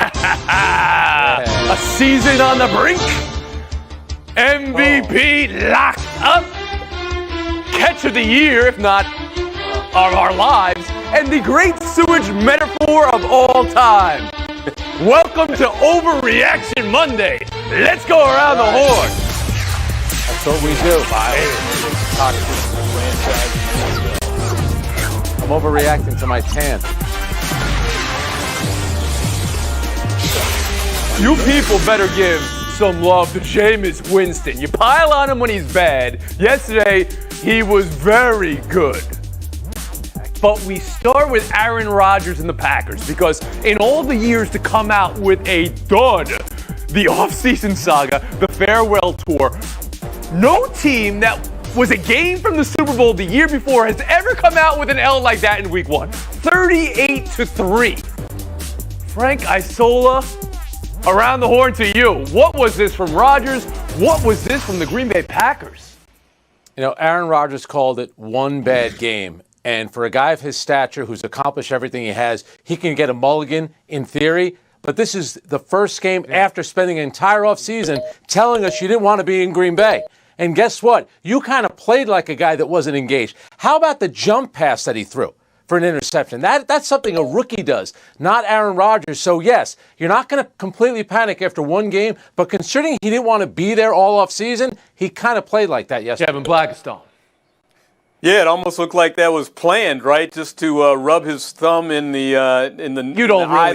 A season on the brink. MVP locked up. Catch of the year, if not of our lives, and the great sewage metaphor of all time. Welcome to Overreaction Monday. Let's go around the horn. That's what we do. I'm overreacting to my tan. You people better give some love to Jameis Winston. You pile on him when he's bad. Yesterday, he was very good. But we start with Aaron Rodgers and the Packers because in all the years to come out with a dud, the offseason saga, the farewell tour, no team that was a game from the Super Bowl the year before has ever come out with an L like that in week one. 38-3. Frank Isola, around the horn to you. What was this from Rodgers? What was this from the Green Bay Packers? You know, Aaron Rodgers called it one bad game. And for a guy of his stature who's accomplished everything he has, he can get a mulligan in theory. But this is the first game after spending an entire offseason telling us you didn't want to be in Green Bay. And guess what? You kind of played like a guy that wasn't engaged. How about the jump pass that he threw for an interception? That's something a rookie does, not Aaron Rodgers. So, yes, you're not going to completely panic after one game. But considering he didn't want to be there all offseason, he kind of played like that yesterday. Kevin Blackstone. Yeah, it almost looked like that was planned, right? Just to rub his thumb in the eyes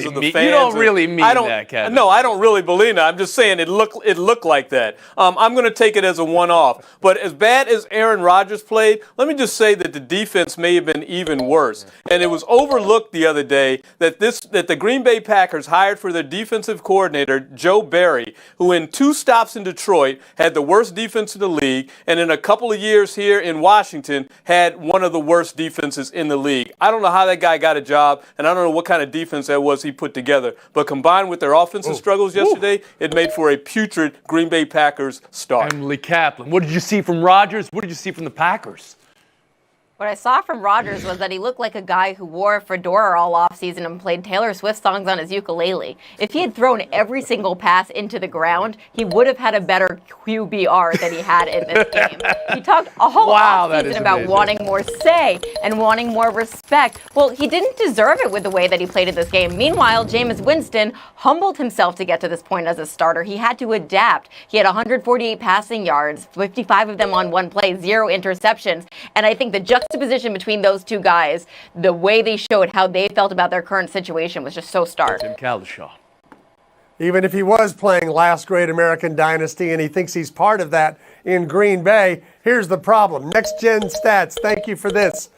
of the fans. You don't really mean that, Kevin. No, I don't really believe that. I'm just saying it looked like that. I'm going to take it as a one-off. But as bad as Aaron Rodgers played, let me just say that the defense may have been even worse. And it was overlooked the other day that the Green Bay Packers hired for their defensive coordinator, Joe Barry, who in 2 stops in Detroit had the worst defense in the league, and in a couple of years here in Washington had one of the worst defenses in the league. I don't know how that guy got a job, and I don't know what kind of defense that was he put together. But combined with their offensive struggles yesterday, it made for a putrid Green Bay Packers start. Emily Kaplan, what did you see from Rodgers? What did you see from the Packers? What I saw from Rodgers was that he looked like a guy who wore a fedora all offseason and played Taylor Swift songs on his ukulele. If he had thrown every single pass into the ground, he would have had a better QBR than he had in this game. He talked a whole offseason about wanting more say and wanting more respect. Well, he didn't deserve it with the way that he played in this game. Meanwhile, Jameis Winston humbled himself to get to this point as a starter. He had to adapt. He had 148 passing yards, 55 of them on one play, 0 interceptions. And I think the juxtaposition between those two guys, the way they showed how they felt about their current situation was just so stark. Tim Kalishaw. Even if he was playing last great American dynasty and he thinks he's part of that in Green Bay, here's the problem. Next gen stats, thank you for this.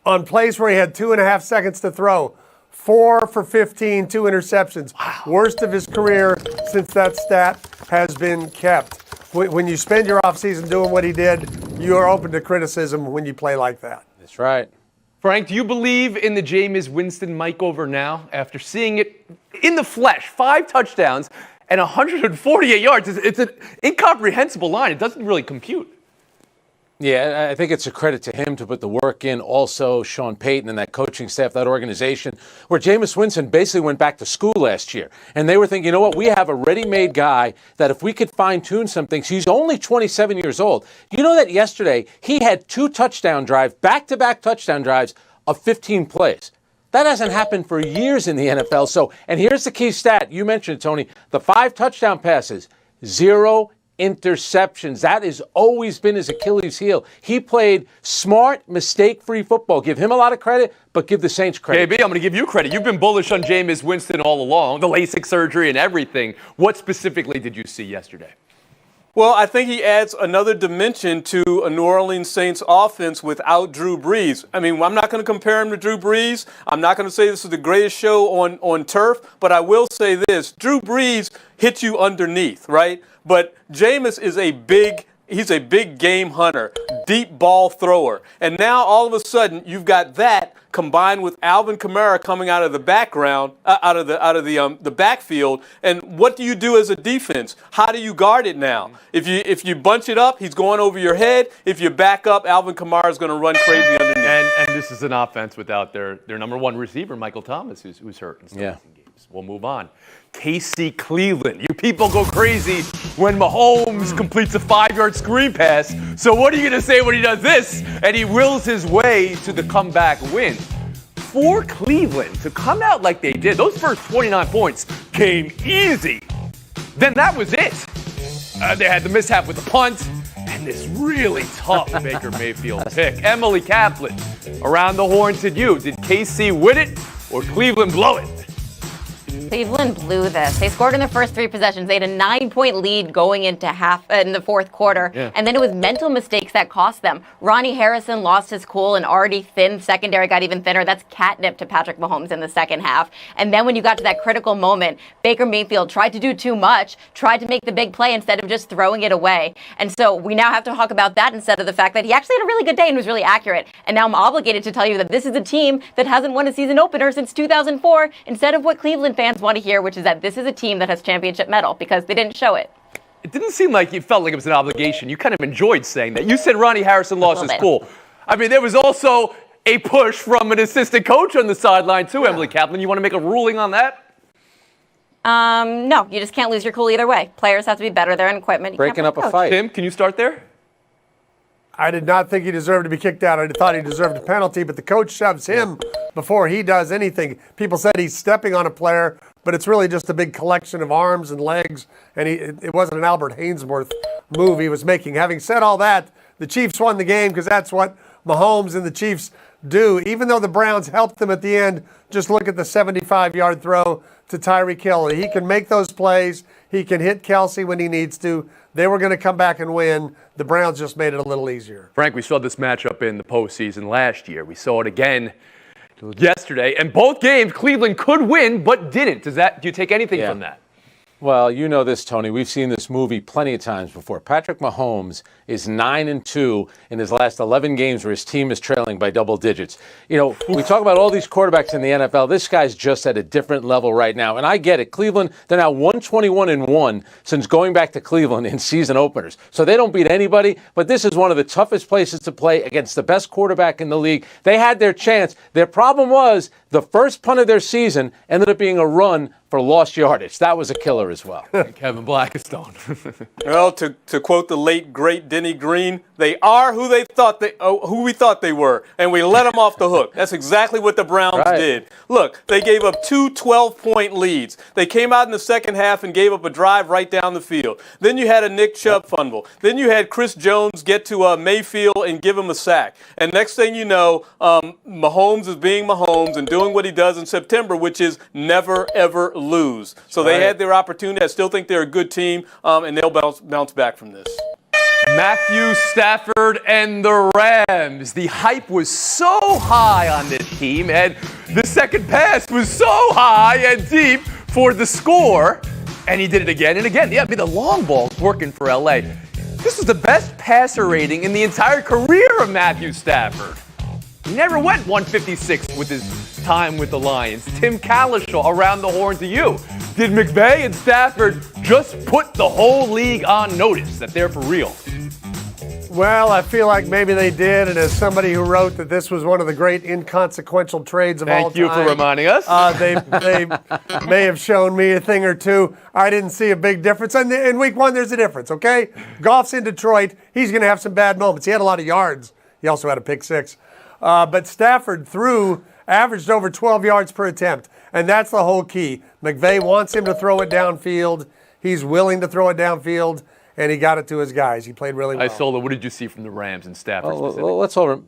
On plays where he had 2.5 seconds to throw, 4 for 15, 2 interceptions. Wow. Worst of his career since that stat has been kept. When you spend your offseason doing what he did, you are open to criticism when you play like that. That's right. Frank, do you believe in the Jameis Winston Mike-over now after seeing it in the flesh? 5 touchdowns and 148 yards. It's an incomprehensible line. It doesn't really compute. Yeah, I think it's a credit to him to put the work in. Also, Sean Payton and that coaching staff, that organization, where Jameis Winston basically went back to school last year. And they were thinking, you know what, we have a ready-made guy that if we could fine-tune some things, he's only 27 years old. You know that yesterday he had 2 touchdown drives, back-to-back touchdown drives of 15 plays. That hasn't happened for years in the NFL. So, and here's the key stat. You mentioned it, Tony. The 5 touchdown passes, 0 interceptions. That has always been his Achilles heel. He played smart, mistake-free football. Give him a lot of credit, but give the Saints credit. KB, I'm going to give you credit. You've been bullish on Jameis Winston all along, the LASIK surgery and everything. What specifically did you see yesterday? Well, I think he adds another dimension to a New Orleans Saints offense without Drew Brees. I mean, I'm not going to compare him to Drew Brees. I'm not going to say this is the greatest show on turf, but I will say this. Drew Brees hits you underneath, right? But Jameis is he's a big game hunter, deep ball thrower. And now all of a sudden you've got that combined with Alvin Kamara coming out of the background, out of the backfield. And what do you do as a defense? How do you guard it now? If you bunch it up, he's going over your head. If you back up, Alvin Kamara is going to run crazy underneath. And this is an offense without their number one receiver, Michael Thomas, who's hurt. Yeah. times. We'll move on. KC Cleveland. You people go crazy when Mahomes completes a 5-yard screen pass. So what are you going to say when he does this? And he wills his way to the comeback win. For Cleveland to come out like they did, those first 29 points came easy. Then that was it. They had the mishap with the punt and this really tough Baker Mayfield pick. Emily Kaplan, around the horn to you. Did KC win it or Cleveland blow it? Cleveland blew this. They scored in their first 3 possessions. They had a 9-point lead going into in the fourth quarter. Yeah. And then it was mental mistakes that cost them. Ronnie Harrison lost his cool, and already thin secondary got even thinner. That's catnip to Patrick Mahomes in the second half. And then when you got to that critical moment, Baker Mayfield tried to do too much, tried to make the big play instead of just throwing it away. And so we now have to talk about that instead of the fact that he actually had a really good day and was really accurate. And now I'm obligated to tell you that this is a team that hasn't won a season opener since 2004, instead of what Cleveland fans want to hear, which is that this is a team that has championship mettle, because they didn't show it. It didn't seem like you felt like it was an obligation. You kind of enjoyed saying that. You said Ronnie Harrison lost his cool. I mean, there was also a push from an assistant coach on the sideline too, Emily Kaplan. You want to make a ruling on that? No, you just can't lose your cool either way. Players have to be better. They're in equipment. You Breaking can't up a fight. Tim, can you start there? I did not think he deserved to be kicked out. I thought he deserved a penalty, but the coach shoves him before he does anything. People said he's stepping on a player, but it's really just a big collection of arms and legs, and it wasn't an Albert Hainsworth move he was making. Having said all that, the Chiefs won the game because that's what Mahomes and the Chiefs do. Even though the Browns helped them at the end, just look at the 75-yard throw to Tyreek Hill. He can make those plays. He can hit Kelsey when he needs to. They were going to come back and win. The Browns just made it a little easier. Frank, we saw this matchup in the postseason last year. We saw it again yesterday. And both games, Cleveland could win, but didn't. Do you take anything from that? Well, you know this, Tony. We've seen this movie plenty of times before. Patrick Mahomes is 9-2 in his last 11 games where his team is trailing by double digits. You know, we talk about all these quarterbacks in the NFL. This guy's just at a different level right now. And I get it. Cleveland, they're now 121-1 since going back to Cleveland in season openers. So they don't beat anybody, but this is one of the toughest places to play against the best quarterback in the league. They had their chance. Their problem was the first punt of their season ended up being a run for lost yardage. That was a killer as well. Kevin Blackistone. Well, to quote the late great Denny Green, they are who we thought they were, and we let them off the hook. That's exactly what the Browns did. Look, they gave up 2 12-point leads. They came out in the second half and gave up a drive right down the field. Then you had a Nick Chubb fumble. Then you had Chris Jones get to Mayfield and give him a sack. And next thing you know, Mahomes is being Mahomes and doing what he does in September, which is never, ever lose. So they had their opportunity. I still think they're a good team, and they'll bounce back from this. Matthew Stafford and the Rams. The hype was so high on this team, and the second pass was so high and deep for the score, and he did it again and again. Yeah, I mean, the long ball's working for LA. This was the best passer rating in the entire career of Matthew Stafford. He never went 156 with his time with the Lions. Tim Kalishaw, around the horn to you. Did McVay and Stafford just put the whole league on notice that they're for real? Well, I feel like maybe they did, and as somebody who wrote that this was one of the great inconsequential trades of all time. Thank you for reminding us. They may have shown me a thing or two. I didn't see a big difference. And in week 1, there's a difference, okay? Goff's in Detroit. He's going to have some bad moments. He had a lot of yards. He also had a pick 6. But Stafford averaged over 12 yards per attempt, and that's the whole key. McVay wants him to throw it downfield. He's willing to throw it downfield, and he got it to his guys. He played really well. Isola, what did you see from the Rams and Stafford specifically? Well, let's all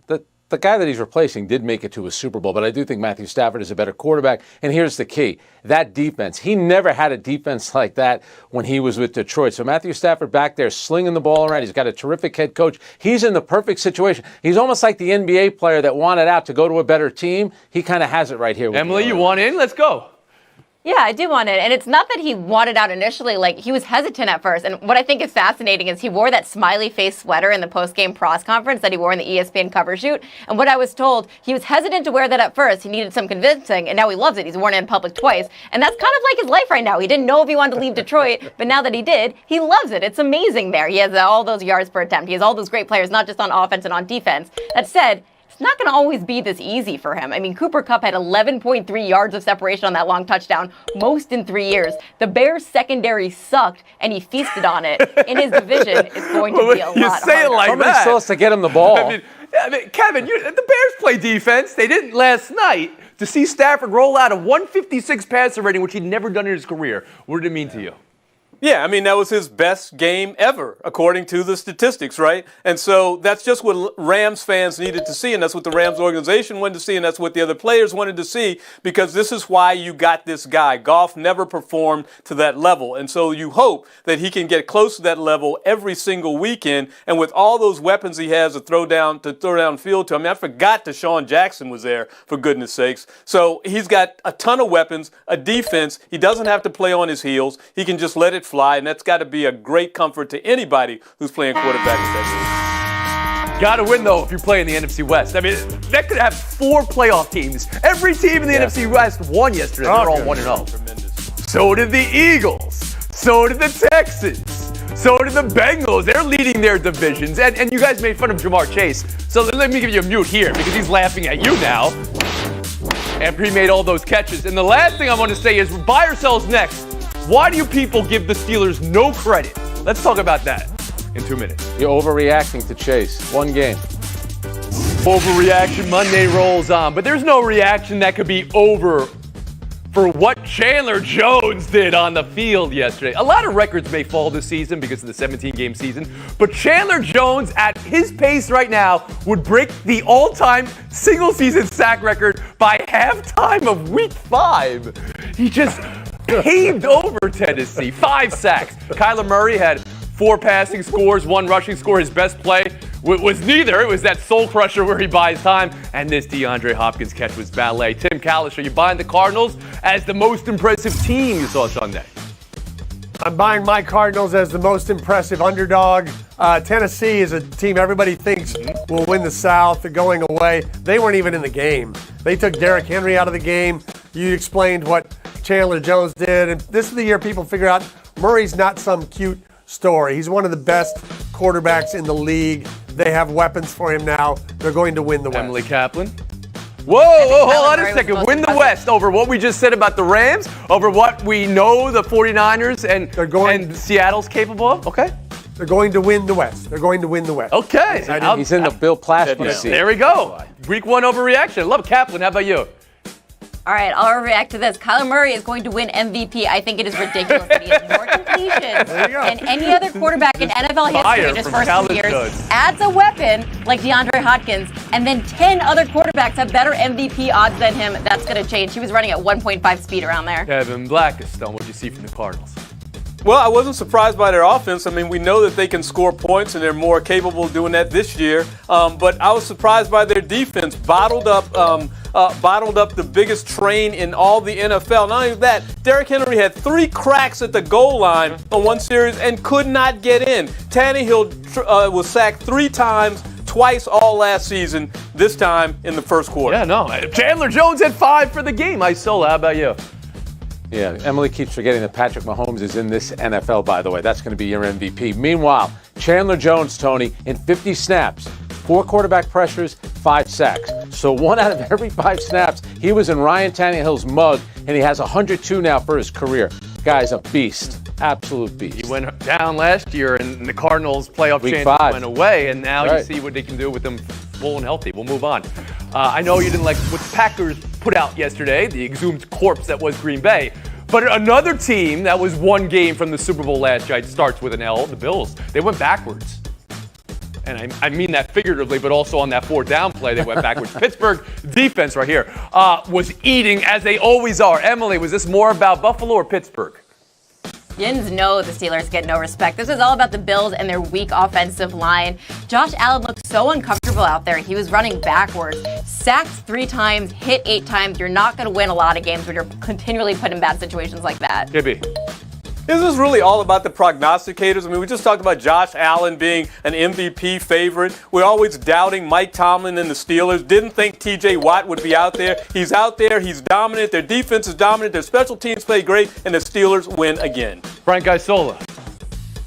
the guy that he's replacing did make it to a Super Bowl, but I do think Matthew Stafford is a better quarterback. And here's the key. That defense, he never had a defense like that when he was with Detroit. So Matthew Stafford back there slinging the ball around. He's got a terrific head coach. He's in the perfect situation. He's almost like the NBA player that wanted out to go to a better team. He kind of has it right here. Emily, you want in? Let's go. Yeah, I do want it. And it's not that he wanted out initially. Like, he was hesitant at first. And what I think is fascinating is he wore that smiley face sweater in the post-game press conference that he wore in the ESPN cover shoot. And what I was told, he was hesitant to wear that at first. He needed some convincing, and now he loves it. He's worn it in public twice. And that's kind of like his life right now. He didn't know if he wanted to leave Detroit, but now that he did, he loves it. It's amazing there. He has all those yards per attempt. He has all those great players, not just on offense and on defense. That said, it's not going to always be this easy for him. I mean, Cooper Kupp had 11.3 yards of separation on that long touchdown, most in 3 years. The Bears' secondary sucked, and he feasted on it. In his division, it's going to be a You lot say it harder. like Somebody that. still has to get him the ball. I mean, Kevin, the Bears play defense. They didn't last night. To see Stafford roll out a 156 passer rating, which he'd never done in his career, what did it mean to you? Yeah, I mean, that was his best game ever, according to the statistics, right? And so that's just what Rams fans needed to see, and that's what the Rams organization wanted to see, and that's what the other players wanted to see, because this is why you got this guy. Goff never performed to that level, and so you hope that he can get close to that level every single weekend, and with all those weapons he has to throw down field to. I mean, I forgot Deshaun Jackson was there, for goodness sakes. So he's got a ton of weapons, a defense. He doesn't have to play on his heels. He can just let it fly, and that's got to be a great comfort to anybody who's playing quarterback with that. Got to win, though, if you're playing the NFC West. I mean, that could have 4 playoff teams. Every team in the NFC West won yesterday. They're all 1-0. Tremendous. So did the Eagles. So did the Texans. So did the Bengals. They're leading their divisions. And you guys made fun of Jamar Chase. So let me give you a mute here because he's laughing at you now after he made all those catches. And the last thing I want to say is buy or sells next. Why do you people give the Steelers no credit? Let's talk about that in 2 minutes. You're overreacting to Chase. One game. Overreaction Monday rolls on, but there's no reaction that could be over for what Chandler Jones did on the field yesterday. A lot of records may fall this season because of the 17-game season, but Chandler Jones at his pace right now would break the all-time single-season sack record by halftime of Week 5. He just paved over Tennessee. 5 sacks. Kyler Murray had 4 passing scores, 1 rushing score. His best play was neither. It was that soul crusher where he buys time. And this DeAndre Hopkins catch was ballet. Tim Callis, are you buying the Cardinals as the most impressive team you saw Sunday? I'm buying my Cardinals as the most impressive underdog. Tennessee is a team everybody thinks will win the South. They're going away. They weren't even in the game. They took Derrick Henry out of the game. You explained what Chandler Jones did. And this is the year people figure out Murray's not some cute story. He's one of the best quarterbacks in the league. They have weapons for him now. They're going to win the West. Emily Kaplan. Whoa, hold on a Murray was second. most Win the impressive. West over what we just said about the Rams, over what we know the 49ers and Seattle's capable of? Okay. They're going to win the West. They're going to win the West. Okay. He's in the Bill Plaschman Yeah. seat. There we go. Week 1 overreaction. I love Kaplan. How about you? All right, I'll react to this. Kyler Murray is going to win MVP. I think it is ridiculous that he has more completions There you go. than any other quarterback in NFL Fire history in his from first Calvin 2 years. Jones. Adds a weapon like DeAndre Hopkins, and then 10 other quarterbacks have better MVP odds than him. That's going to change. He was running at 1.5 speed around there. Kevin Blackistone, what do you see from the Cardinals? Well, I wasn't surprised by their offense. I mean, we know that they can score points, and they're more capable of doing that this year. But I was surprised by their defense. Bottled up the biggest train in all the NFL. Not only that, Derrick Henry had 3 cracks at the goal line on one series and could not get in. Tannehill was sacked 3 times, twice all last season, this time in the first quarter. Yeah, no. Chandler Jones had 5 for the game. Isola, how about you? Yeah, Emily keeps forgetting that Patrick Mahomes is in this NFL, by the way. That's going to be your MVP. Meanwhile, Chandler Jones, Tony, in 50 snaps, 4 quarterback pressures, 5 sacks. So 1 out of every 5 snaps, he was in Ryan Tannehill's mug, and he has 102 now for his career. Guy's a beast. Absolute beast. He went down last year, and the Cardinals' playoff Week chances 5. went away, and now you Right. see what they can do with them full and healthy. We'll move on. I know you didn't like what the Packers put out yesterday, the exhumed corpse that was Green Bay. But another team that was 1 game from the Super Bowl last year, it starts with an L, the Bills. They went backwards. And I mean that figuratively, but also on that 4th down play, they went backwards. Pittsburgh defense right here was eating as they always are. Emily, was this more about Buffalo or Pittsburgh? Yins know the Steelers get no respect. This is all about the Bills and their weak offensive line. Josh Allen looked so uncomfortable out there. He was running backwards. Sacked 3 times, hit 8 times. You're not going to win a lot of games when you're continually put in bad situations like that. Gibby. This is really all about the prognosticators. I mean, we just talked about Josh Allen being an MVP favorite. We're always doubting Mike Tomlin and the Steelers. Didn't think TJ Watt would be out there. He's out there. He's dominant. Their defense is dominant. Their special teams play great. And the Steelers win again. Frank Isola.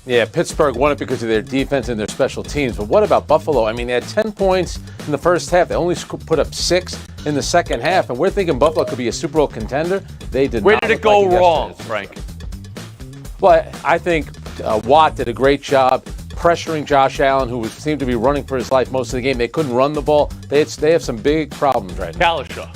Yeah, Pittsburgh won it because of their defense and their special teams. But what about Buffalo? I mean, they had 10 points in the first half. They only put up 6 in the second half. And we're thinking Buffalo could be a Super Bowl contender. They did Where not. did it go wrong, Frank? Well, I think Watt did a great job pressuring Josh Allen, who seemed to be running for his life most of the game. They couldn't run the ball. They have some big problems right now. Kalisha.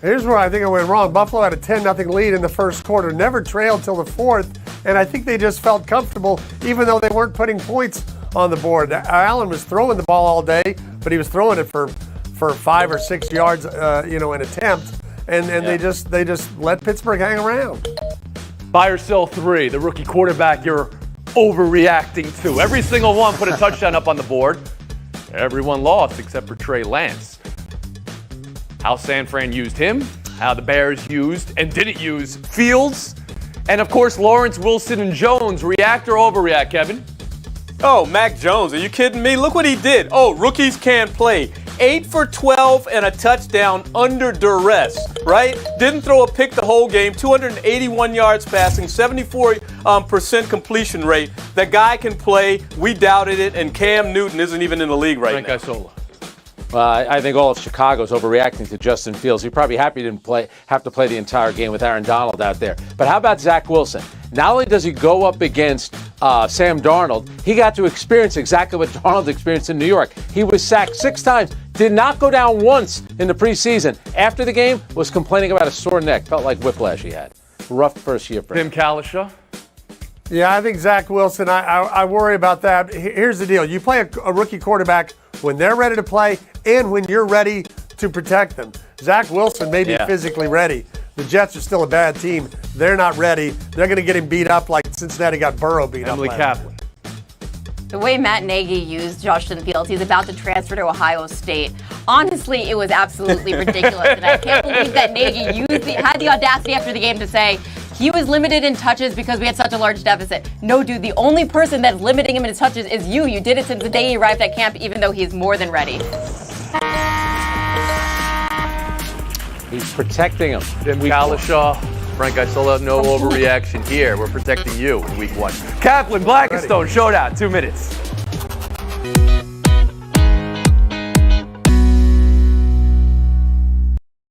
Here's where I think it went wrong. Buffalo had a 10-0 lead in the first quarter, never trailed till the fourth, and I think they just felt comfortable, even though they weren't putting points on the board. Allen was throwing the ball all day, but he was throwing it for 5 or 6 yards, an attempt, and they just let Pittsburgh hang around. Buy or sell 3, the rookie quarterback you're overreacting to. Every single one put a touchdown up on the board. Everyone lost except for Trey Lance. How San Fran used him, how the Bears used and didn't use Fields, and of course Lawrence, Wilson, and Jones. React or overreact, Kevin? Oh, Mac Jones, are you kidding me? Look what he did. Oh, rookies can't play. 8 for 12 and a touchdown under duress, right? Didn't throw a pick the whole game, 281 yards passing, 74% completion rate. That guy can play. We doubted it, and Cam Newton isn't even in the league right Frank now. Isola. Well, I think all of Chicago's overreacting to Justin Fields. He's probably happy he didn't have to play the entire game with Aaron Donald out there. But how about Zach Wilson? Not only does he go up against Sam Darnold, he got to experience exactly what Darnold experienced in New York. He was sacked 6 times, did not go down once in the preseason. After the game, was complaining about a sore neck. Felt like whiplash he had. Rough first year for him. Tim Kalisha. Yeah, I think Zach Wilson, I worry about that. Here's the deal. You play a rookie quarterback when they're ready to play and when you're ready to protect them. Zach Wilson may be physically ready. The Jets are still a bad team. They're not ready. They're going to get him beat up like Cincinnati got Burrow beat Emily up. Kaplan. The way Matt Nagy used Justin Fields, he's about to transfer to Ohio State. Honestly, it was absolutely ridiculous. And I can't believe that Nagy had the audacity after the game to say he was limited in touches because we had such a large deficit. No, dude, the only person that's limiting him in his touches is you. You did it since the day he arrived at camp, even though he's more than ready. He's protecting him. Tim Kalisha. Frank Isola, no overreaction here. We're protecting you in week 1. Kaplan, Blackstone, showdown, 2 minutes.